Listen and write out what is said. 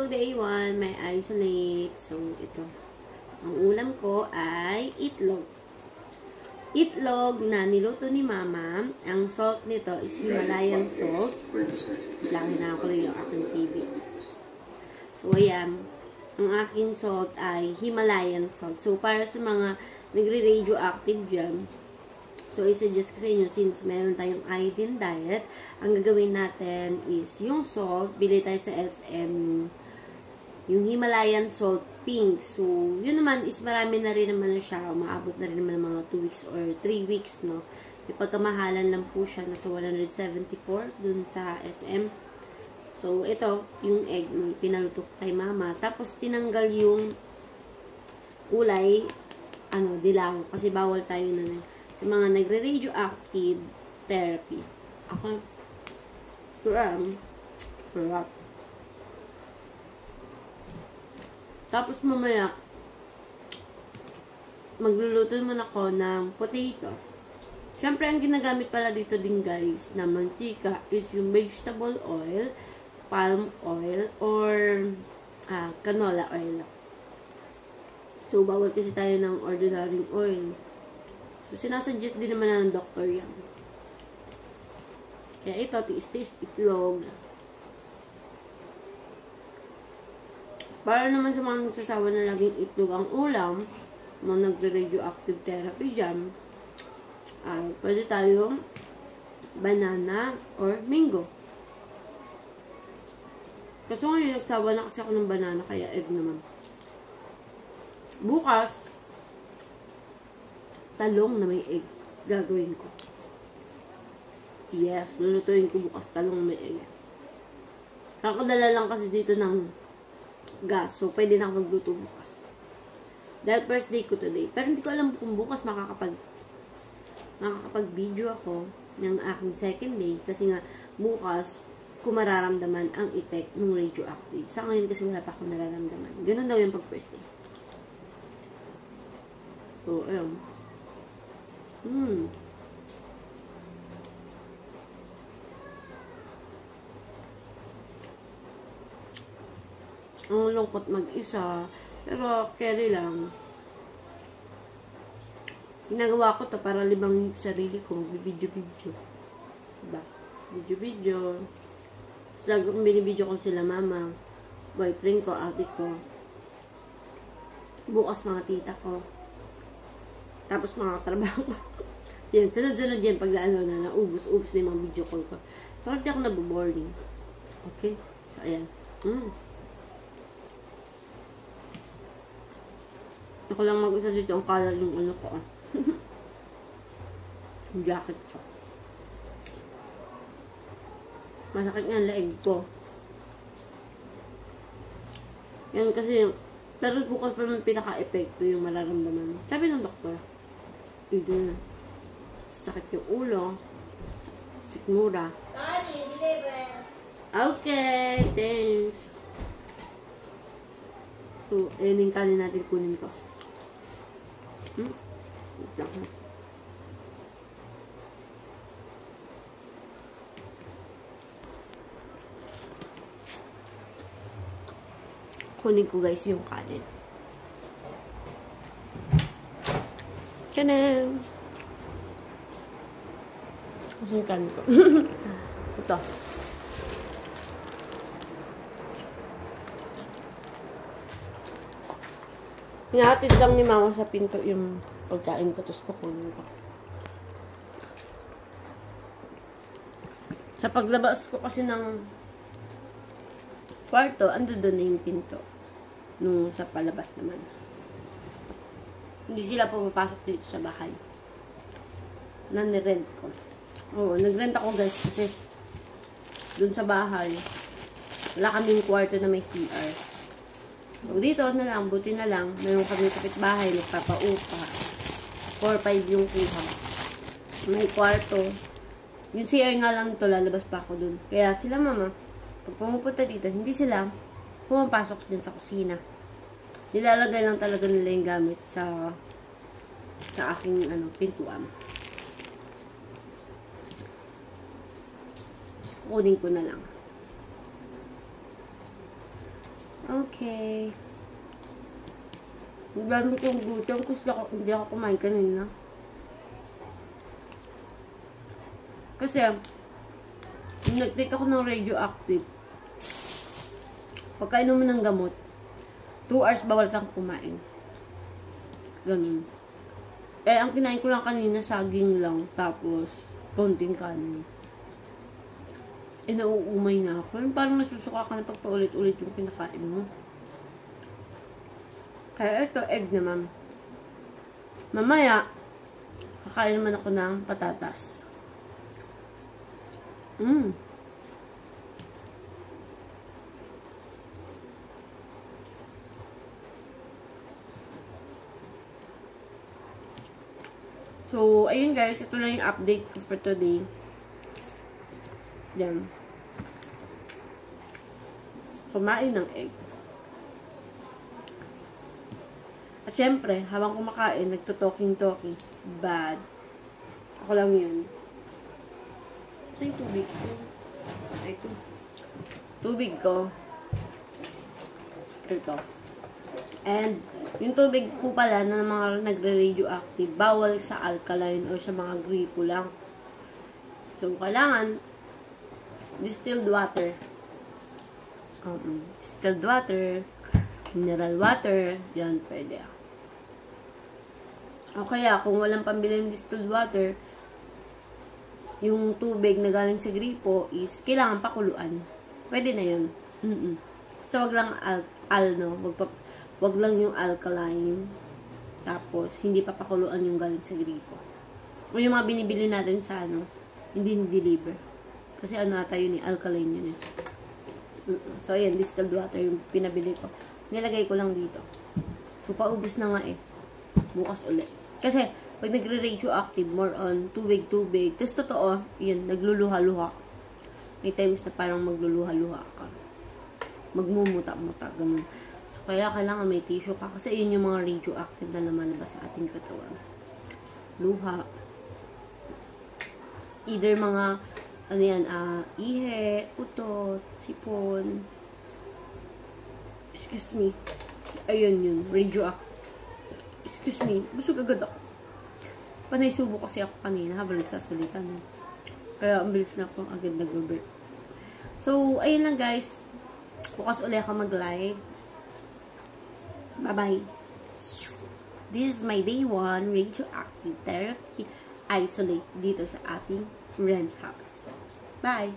day 1, may isolate. So, ito. Ang ulam ko ay itlog. Itlog na niluto ni Mama. Ang salt nito is Himalayan salt. Laki na ako yung aking TV. So, ayan. Ang aking salt ay Himalayan salt. So, para sa mga nagre-radioactive dyan, so, i-suggest ko sa inyo, since meron tayong iodine diet, ang gagawin natin is yung salt, bili tayo sa SM, yung Himalayan salt pink. So, yun naman is marami na rin naman na siya, maabot na rin naman ng mga 2 weeks or 3 weeks, no? May pagkamahalan lang po siya, nasa 174 dun sa SM. So, ito, yung egg, pinaluto ko kay Mama. Tapos, tinanggal yung kulay, dilaw, kasi bawal tayo na sa mga nagre-radioactive therapy. Ako, sarap. Tapos mamaya, magluluto naman ako ng potato. Siyempre, ang ginagamit pala dito din guys, na mantika, is yung vegetable oil, palm oil, or canola oil. So, bawal kasi tayo ng ordinary oil. So, sinasuggest din naman ng doktor yan. Kaya ito, tiis-tiis, itlog. Para naman sa mga nagsasawa na laging itlog ang ulam, mga nagre-radioactive therapy dyan, pwede tayong banana or mango. Kasi ngayon, nagsawa na kasi ako ng banana, kaya egg naman. Bukas, talong na may egg gagawin ko. Yes, lulutuin ko bukas talong na may egg. Kakadala lang kasi dito ng gas. So, pwede na ako magluto bukas. Dahil first day ko today. Pero hindi ko alam kung bukas makakapag-video ako ng aking second day. Kasi nga, bukas, ko mararamdaman ang effect ng radioactive. Sa ngayon kasi wala pa ako nararamdaman. Ganun daw yung pag first day. So, ayun. Ang lungkot mag-isa. Pero, carry lang. Ginagawa ko to para libang sarili ko. Video-video. Diba? Video-video. Tapos lagi kong binibideo ko sila mama, boyfriend ko, ate ko. Bukas mga tita ko. Tapos mga trabaho ko. Yan, sunod-sunod yan pag na naubos-ubos na yung mga video call ko. Parang di ako naboboring. Okay? So, ayan. Ako lang mag-isa dito ang kalat yung ano ko. Yung jacket ko. Masakit nga ang leeg ko. Yan kasi, pero bukas pa naman pinaka-epekto yung mararamdaman. Sabi ng doktor, either sakit yung ulo, sikmura. Okay, thanks. So, ayun yung kanin natin kunin ko. Kunin ko guys yung kanin. Kanan. Yung kanin ko. Ito. Hinahatid lang ni mama sa pinto yung pagkain ko, tapos kukunin ko. Sa paglabas ko kasi ng kwarto, ando doon na yung pinto. Nung sa palabas naman. Hindi sila pumapasok dito sa bahay. Nani-rent ko. Oo, nag-rent ako guys kasi doon sa bahay, wala kaming kwarto na may CR. So, dito na lang, buti na lang, mayroon kami kapitbahay, nagpapaupa. 4-5 yung kuha. May kwarto. Yung CR nga lang ito, lalabas pa ako dun. Kaya sila mama, pag pumupunta dito, hindi sila pumapasok din sa kusina. Nilalagay lang talaga nila yung gamit sa aking pintuan. Tapos kukunin ko na lang. Okay. Dami kong gutom kasi hindi ako kumain kanina. Kasi, nag-take ako ng radioactive. Pagkainom mo ng gamot, 2 hours bawal kang kumain. Ganun. Eh, ang kinain ko lang kanina, saging lang. Tapos, konting kanin. Eh, nauumay na ako. Parang nasusuka ka na pagpaulit-ulit yung kinakain mo. Kaya ito, egg naman. Mamaya, kakain naman ako ng patatas. So, ayun guys, ito lang yung update ko for today. Yan. Kumain ng egg. At syempre, habang kumakain, nagto-talking-talking. Bad. Ako lang yun. So, yung tubig ko. Ay, ito. Tubig ko. Ito. And, yung tubig po pala na mga nagre-radioactive, bawal sa alkaline or sa mga gripo lang. So, kailangan distilled water. Distilled water, mineral water, yan, pwede. O kaya, kung walang pambili ng distilled water, yung tubig na galing sa gripo is kailangan pakuluan. Pwede na yun. So, wag lang wag lang yung alkaline. Tapos, hindi pa pakuluan yung galing sa gripo. O yung mga binibili natin sa hindi ni-deliver. Kasi ata yun alkaline yun eh. So, ayan, distilled water yung pinabili ko. Nilagay ko lang dito. So, paubos na nga eh. Bukas ulit. Kasi, pag nagre-radioactive, more on tubig-tubig. Tapos, totoo, yun, nagluluha-luha. May times na parang magluluha-luha ka. Magmumuta-muta, ganun. So, kaya kailangan may tissue ka. Kasi, yun yung mga radioactive na lumalabas sa ating katawan. Luha. Either mga, ihe, utot, sipon. Excuse me. Ayun yun, radioactive. Excuse me, busog agad ako. Panay subo kasi ako kanina habang nagsasalita. Kaya ang bilis na ako agad nag-revert. So, ayun lang guys. Bukas ulit ako mag-live. Bye-bye. This is my day 1 radioactive therapy isolate dito sa ating rent house. Bye!